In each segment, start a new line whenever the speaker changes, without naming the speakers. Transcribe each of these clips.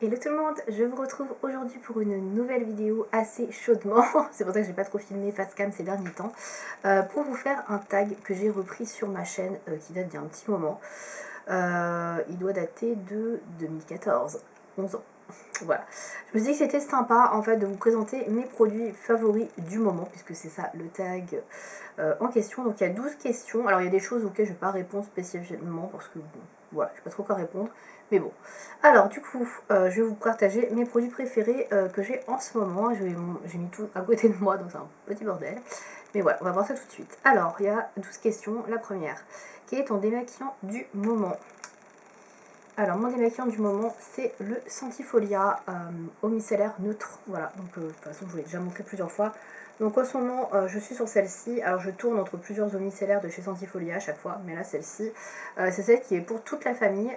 Hello tout le monde, je vous retrouve aujourd'hui pour une nouvelle vidéo assez chaudement, c'est pour ça que j'ai pas trop filmé face cam ces derniers temps, pour vous faire un tag que j'ai repris sur ma chaîne qui date d'il y a un petit moment. Il doit dater de 2014, 11 ans. Voilà, je me suis dit que c'était sympa en fait de vous présenter mes produits favoris du moment, puisque c'est ça le tag en question. Donc il y a 12 questions, alors il y a des choses auxquelles je ne vais pas répondre spécialement parce que bon, voilà, je ne sais pas trop quoi répondre, mais bon. Alors du coup, je vais vous partager mes produits préférés que j'ai en ce moment. J'ai mis tout à côté de moi, donc c'est un petit bordel. Mais voilà, on va voir ça tout de suite. Alors, il y a 12 questions. La première, quel est ton démaquillant du moment? Alors, mon démaquillant du moment, c'est le Sentifolia au micellaire neutre. Voilà, donc de toute façon, je vous l'ai déjà montré plusieurs fois. Donc, en ce moment, je suis sur celle-ci. Alors, je tourne entre plusieurs eaux micellaires de chez Sentifolia à chaque fois. Mais là, celle-ci, c'est celle qui est pour toute la famille,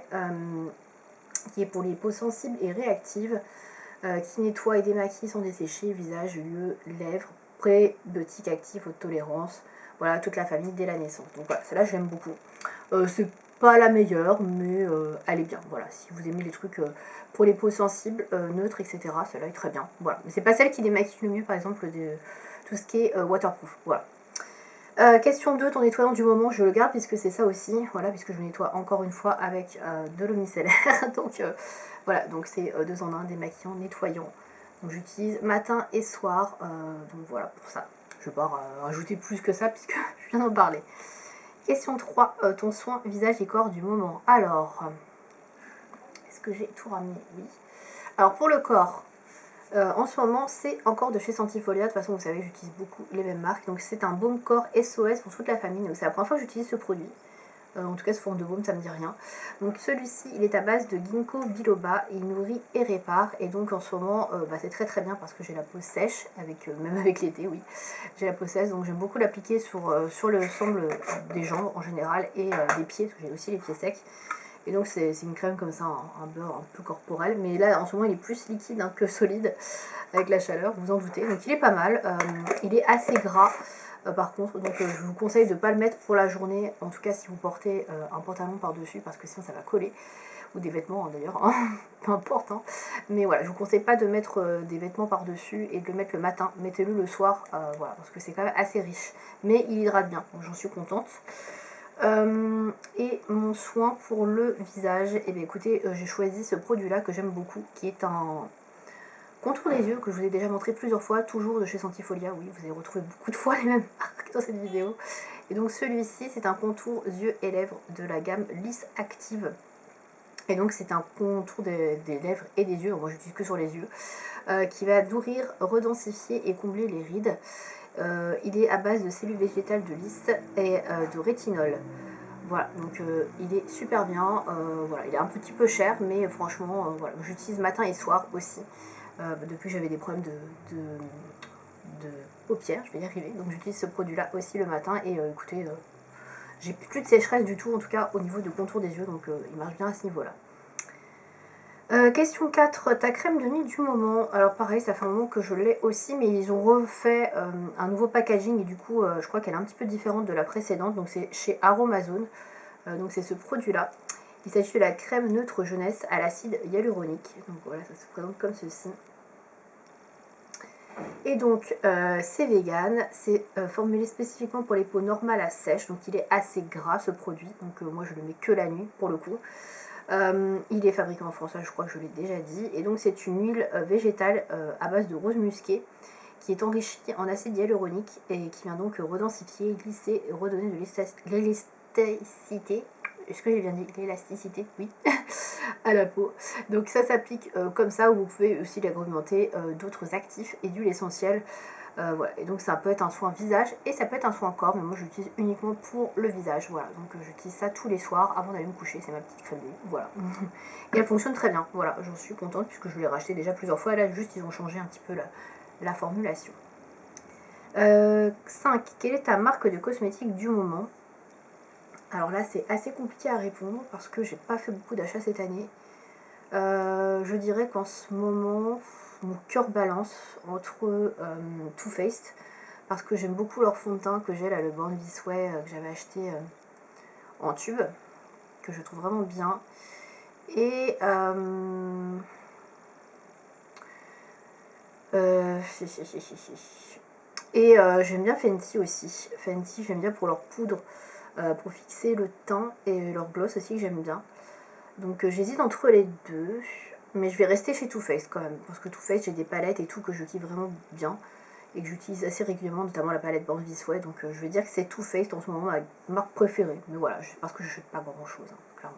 qui est pour les peaux sensibles et réactives, qui nettoie et démaquille sans dessécher visage, yeux, lèvres, prébiotiques actifs, haute tolérance. Voilà, toute la famille dès la naissance. Donc voilà, celle-là, je l'aime beaucoup. C'est pas la meilleure, mais elle est bien. Voilà, si vous aimez les trucs pour les peaux sensibles, neutres, etc., celle-là est très bien. Voilà, mais c'est pas celle qui démaquille le mieux, par exemple, de tout ce qui est waterproof. Voilà. Question 2, ton nettoyant du moment, je le garde puisque c'est ça aussi, voilà, puisque je nettoie encore une fois avec de l'eau micellaire. Donc voilà, donc c'est 2 en 1, démaquillant, nettoyant. Donc j'utilise matin et soir, donc voilà pour ça. Je ne vais pas rajouter plus que ça puisque je viens d'en parler. Question 3, ton soin visage et corps du moment. Alors, est-ce que j'ai tout ramené? Oui. Alors pour le corps, en ce moment, c'est encore de chez Sentifolia. De toute façon, vous savez que j'utilise beaucoup les mêmes marques. Donc, c'est un baume corps SOS pour toute la famille. Donc, c'est la première fois que j'utilise ce produit. En tout cas, ce forme de baume, ça me dit rien. Donc, celui-ci, il est à base de ginkgo biloba. Il nourrit et répare. Et donc, en ce moment, c'est très très bien parce que j'ai la peau sèche, même avec l'été, oui. J'ai la peau sèche, donc j'aime beaucoup l'appliquer sur l'ensemble des jambes en général et des pieds, parce que j'ai aussi les pieds secs. Et donc c'est une crème comme ça, un beurre un peu corporel. Mais là, en ce moment, il est plus liquide que solide avec la chaleur, vous en doutez. Donc il est pas mal. Il est assez gras par contre. Donc je vous conseille de ne pas le mettre pour la journée. En tout cas, si vous portez un pantalon par-dessus, parce que sinon ça va coller. Ou des vêtements d'ailleurs, peu importe. Mais voilà, je vous conseille pas de mettre des vêtements par-dessus et de le mettre le matin. Mettez-le le soir, voilà, parce que c'est quand même assez riche. Mais il hydrate bien, donc j'en suis contente. Et mon soin pour le visage, et bien écoutez, j'ai choisi ce produit là que j'aime beaucoup, qui est un contour des yeux que je vous ai déjà montré plusieurs fois, toujours de chez Sentifolia. Oui, vous avez retrouvé beaucoup de fois les mêmes marques dans cette vidéo. Et donc celui-ci, c'est un contour yeux et lèvres de la gamme Lisse Active. Et donc c'est un contour des lèvres et des yeux, moi j'utilise que sur les yeux, qui va nourrir, redensifier et combler les rides. Il est à base de cellules végétales de lys et de rétinol. Voilà, donc il est super bien. Voilà, il est un petit peu cher, mais franchement, voilà, j'utilise matin et soir aussi. Depuis que j'avais des problèmes de paupières, je vais y arriver. Donc j'utilise ce produit-là aussi le matin. Et écoutez, j'ai plus de sécheresse du tout, en tout cas au niveau du contour des yeux, donc il marche bien à ce niveau-là. Question 4, ta crème de nuit du moment. Alors pareil, ça fait un moment que je l'ai aussi, mais ils ont refait un nouveau packaging et du coup je crois qu'elle est un petit peu différente de la précédente. Donc c'est chez Aromazone, donc c'est ce produit là. Il s'agit de la crème neutre jeunesse à l'acide hyaluronique. Donc voilà, ça se présente comme ceci. Et donc c'est vegan, c'est formulé spécifiquement pour les peaux normales à sèche, donc il est assez gras ce produit, donc moi je le mets que la nuit pour le coup. Il est fabriqué en France, je crois que je l'ai déjà dit. Et donc c'est une huile végétale à base de rose musquée qui est enrichie en acide hyaluronique et qui vient donc redensifier, glisser et redonner de l'élasticité. Est-ce que j'ai bien dit l'élasticité? Oui, à la peau. Donc ça s'applique comme ça, ou vous pouvez aussi l'agrémenter d'autres actifs et d'huiles essentielles. Voilà. Et donc ça peut être un soin visage et ça peut être un soin corps, mais moi j'utilise uniquement pour le visage. Voilà, donc j'utilise ça tous les soirs avant d'aller me coucher, c'est ma petite crème d'huile. Voilà. Et elle fonctionne très bien. Voilà, j'en suis contente puisque je l'ai racheté déjà plusieurs fois. Là juste ils ont changé un petit peu la formulation. 5. Quelle est ta marque de cosmétiques du moment? Alors là c'est assez compliqué à répondre parce que j'ai pas fait beaucoup d'achats cette année. Je dirais qu'en ce moment, mon cœur balance entre Too Faced, parce que j'aime beaucoup leur fond de teint que j'ai là, le Born This Way, que j'avais acheté en tube, que je trouve vraiment bien. Et Et j'aime bien Fenty aussi. Fenty, j'aime bien pour leur poudre, pour fixer le teint, et leur gloss aussi que j'aime bien. Donc j'hésite entre les deux, mais je vais rester chez Too Faced quand même, parce que Too Faced, j'ai des palettes et tout que je kiffe vraiment bien, et que j'utilise assez régulièrement, notamment la palette Born This Way, donc je vais dire que c'est Too Faced en ce moment ma marque préférée. Mais voilà, parce que je n'achète pas grand chose, clairement.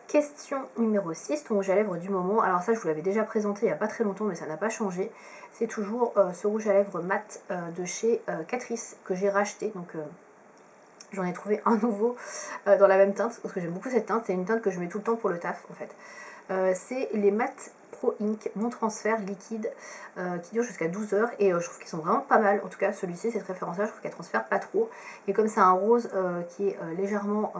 Question numéro 6, ton rouge à lèvres du moment. Alors ça je vous l'avais déjà présenté il n'y a pas très longtemps, mais ça n'a pas changé. C'est toujours ce rouge à lèvres mat de chez Catrice que j'ai racheté. Donc j'en ai trouvé un nouveau dans la même teinte, parce que j'aime beaucoup cette teinte. C'est une teinte que je mets tout le temps pour le taf en fait. C'est les Matte Pro Ink non transfert liquide qui dure jusqu'à 12 heures, et je trouve qu'ils sont vraiment pas mal. En tout cas celui-ci, cette référence là, je trouve qu'elle transfère pas trop, et comme c'est un rose qui est légèrement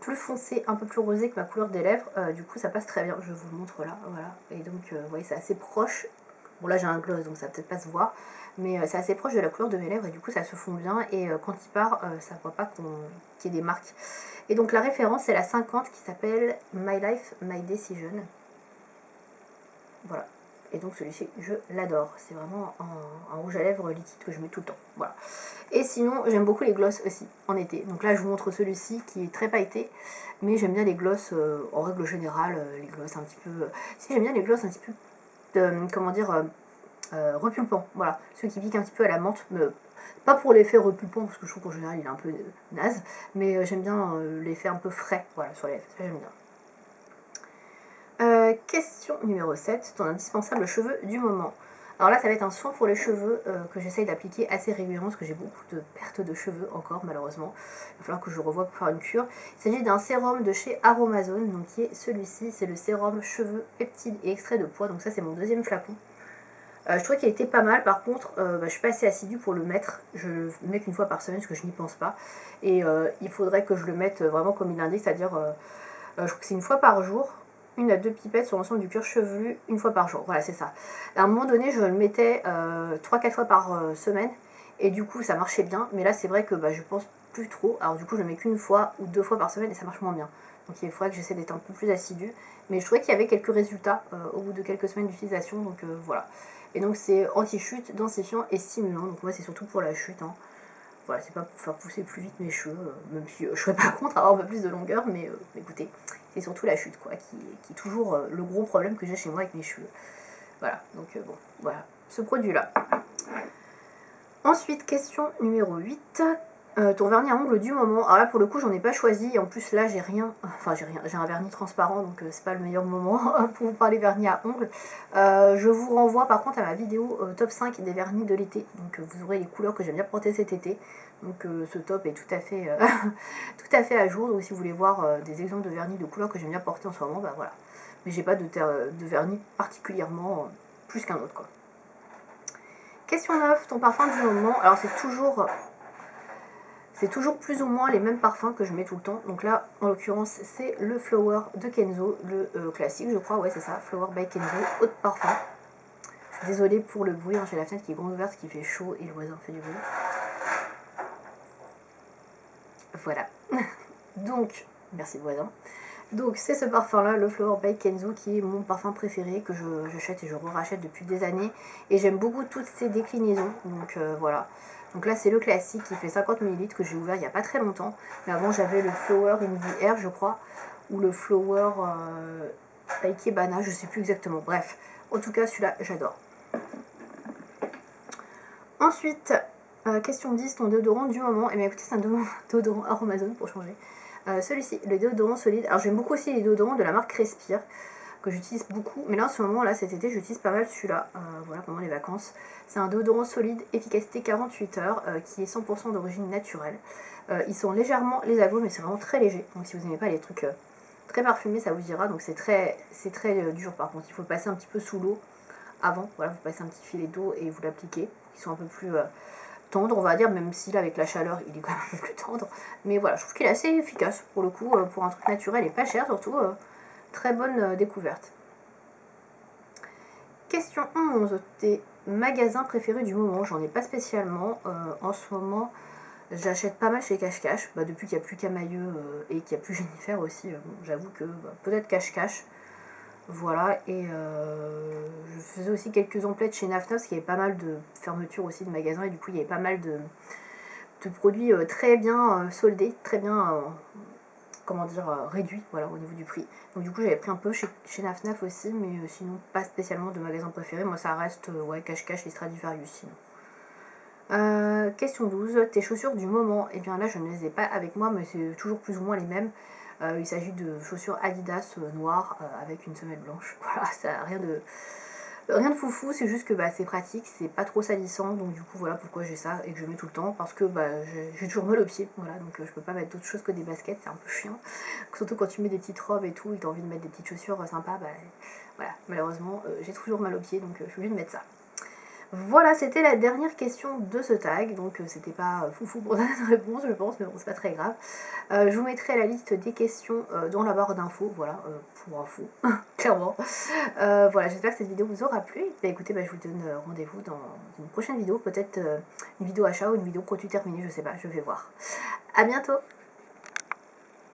plus foncé, un peu plus rosé que ma couleur des lèvres, du coup ça passe très bien. Je vous le montre là, voilà. Et donc vous voyez, c'est assez proche. Bon là j'ai un gloss donc ça va peut-être pas se voir, mais c'est assez proche de la couleur de mes lèvres, et du coup ça se fond bien, et quand il part ça ne voit pas qu'il y ait des marques. Et donc la référence c'est la 50 qui s'appelle My Life, My Decision. Voilà. Et donc celui-ci, je l'adore. C'est vraiment un rouge à lèvres liquide que je mets tout le temps. Voilà. Et sinon, j'aime beaucoup les gloss aussi, en été. Donc là, je vous montre celui-ci qui est très pailleté. Mais j'aime bien les gloss, en règle générale, les gloss un petit peu... si, j'aime bien les gloss un petit peu, comment dire, repulpants. Voilà. Ceux qui piquent un petit peu à la menthe. Pas pour l'effet repulpant, parce que je trouve qu'en général, il est un peu naze. Mais j'aime bien l'effet un peu frais, voilà, sur les lèvres. Ça, j'aime bien. Question numéro 7, ton indispensable cheveux du moment. Alors là, ça va être un soin pour les cheveux que j'essaye d'appliquer assez régulièrement, parce que j'ai beaucoup de pertes de cheveux encore, malheureusement. Il va falloir que je revoie pour faire une cure. Il s'agit d'un sérum de chez Aromazone, donc qui est celui-ci. C'est le sérum cheveux, peptides et extrait de pois. Donc ça, c'est mon deuxième flacon. Je trouvais qu'il était pas mal. Par contre, je suis pas assez assidue pour le mettre. Je le mets qu'une fois par semaine, parce que je n'y pense pas. Et il faudrait que je le mette vraiment comme il l'indique, c'est-à-dire, je crois que c'est une fois par jour. 1 à 2 pipettes sur l'ensemble du cuir chevelu, une fois par jour. Voilà, c'est ça. À un moment donné, je le mettais 3-4 fois par semaine, et du coup, ça marchait bien. Mais là, c'est vrai que je pense plus trop. Alors du coup, je le mets qu'une fois ou 2 fois par semaine, et ça marche moins bien. Donc il faudrait que j'essaie d'être un peu plus assidue. Mais je trouvais qu'il y avait quelques résultats au bout de quelques semaines d'utilisation. Donc voilà. Et donc c'est anti-chute, densifiant et stimulant. Donc moi, c'est surtout pour la chute. Voilà, c'est pas pour faire pousser plus vite mes cheveux, même si je serais pas contre avoir un peu plus de longueur, mais écoutez, c'est surtout la chute quoi, qui est toujours le gros problème que j'ai chez moi avec mes cheveux. Voilà, donc bon, voilà, ce produit-là. Ensuite, question numéro 8. Ton vernis à ongles du moment. Alors là, pour le coup, j'en ai pas choisi. En plus, là, j'ai rien. Enfin, j'ai un vernis transparent, donc c'est pas le meilleur moment pour vous parler vernis à ongles. Je vous renvoie par contre à ma vidéo top 5 des vernis de l'été. Donc vous aurez les couleurs que j'aime bien porter cet été. Donc ce top est tout à fait, tout à fait à jour. Donc si vous voulez voir des exemples de vernis de couleurs que j'aime bien porter en ce moment, voilà. Mais j'ai pas de vernis particulièrement plus qu'un autre, quoi. Question 9, ton parfum du moment. Alors c'est toujours plus ou moins les mêmes parfums que je mets tout le temps. Donc là, en l'occurrence, c'est le Flower de Kenzo, le classique, je crois. Ouais, c'est ça, Flower by Kenzo, eau de parfum. Je suis désolée pour le bruit, j'ai la fenêtre qui est grande ouverte, qui fait chaud et le voisin fait du bruit. Voilà. Donc, merci voisin. Donc c'est ce parfum là, le Flower by Kenzo, qui est mon parfum préféré, que j'achète et je rachète depuis des années, et j'aime beaucoup toutes ces déclinaisons. Donc voilà. Donc là c'est le classique qui fait 50 ml, que j'ai ouvert il n'y a pas très longtemps, mais avant j'avais le Flower in the Air je crois, ou le Flower by Kebana, je sais plus exactement. Bref, en tout cas celui-là j'adore. Ensuite, question 10, ton déodorant du moment. Et bien écoutez, c'est un déodorant Aromazone pour changer. Celui-ci, le déodorant solide. Alors j'aime beaucoup aussi les déodorants de la marque Respire, que j'utilise beaucoup. Mais là en ce moment, là cet été, j'utilise pas mal celui-là, voilà, pendant les vacances. C'est un déodorant solide, efficacité 48 heures, qui est 100% d'origine naturelle. Ils sont légèrement les agos, mais c'est vraiment très léger. Donc si vous n'aimez pas les trucs très parfumés, ça vous ira. Donc c'est très dur par contre. Il faut le passer un petit peu sous l'eau avant. Voilà, vous passez un petit filet d'eau et vous l'appliquez. Ils sont un peu plus tendre, on va dire, même si là avec la chaleur il est quand même un peu plus tendre, mais voilà, je trouve qu'il est assez efficace pour le coup, pour un truc naturel et pas cher surtout. Très bonne découverte. Question 11, tes magasins préférés du moment. J'en ai pas spécialement, en ce moment j'achète pas mal chez Cache-Cache, depuis qu'il n'y a plus Camailleux et qu'il n'y a plus Jennifer aussi, bon, j'avoue que peut-être Cache-Cache. Voilà, et je faisais aussi quelques emplettes chez Naf Neuf, parce qu'il y avait pas mal de fermetures aussi de magasins, et du coup il y avait pas mal de produits très bien soldés, très bien, comment dire, réduits, voilà, au niveau du prix. Donc du coup j'avais pris un peu chez Naf Neuf aussi, mais sinon pas spécialement de magasin préféré. Moi ça reste, ouais, cache-cache et Stradivarius sinon. Question 12, tes chaussures du moment. Et bien là je ne les ai pas avec moi, mais c'est toujours plus ou moins les mêmes. Il s'agit de chaussures Adidas noires avec une semelle blanche. Voilà, ça n'a rien de foufou, c'est juste que bah, c'est pratique, c'est pas trop salissant, donc du coup voilà pourquoi j'ai ça et que je mets tout le temps, parce que bah, j'ai toujours mal aux pieds, voilà, donc je peux pas mettre d'autre chose que des baskets, c'est un peu chiant. Surtout quand tu mets des petites robes et tout et que t'as envie de mettre des petites chaussures sympas, bah voilà, malheureusement j'ai toujours mal aux pieds, donc je suis obligée de mettre ça. Voilà, c'était la dernière question de ce tag, donc c'était pas foufou pour donner une réponse, je pense, mais bon, c'est pas très grave. Je vous mettrai la liste des questions dans la barre d'infos, voilà, pour info, clairement. Voilà, j'espère que cette vidéo vous aura plu. Bah écoutez, bah, je vous donne rendez-vous dans une prochaine vidéo, peut-être une vidéo achat ou une vidéo produit terminé, je sais pas, je vais voir. À bientôt!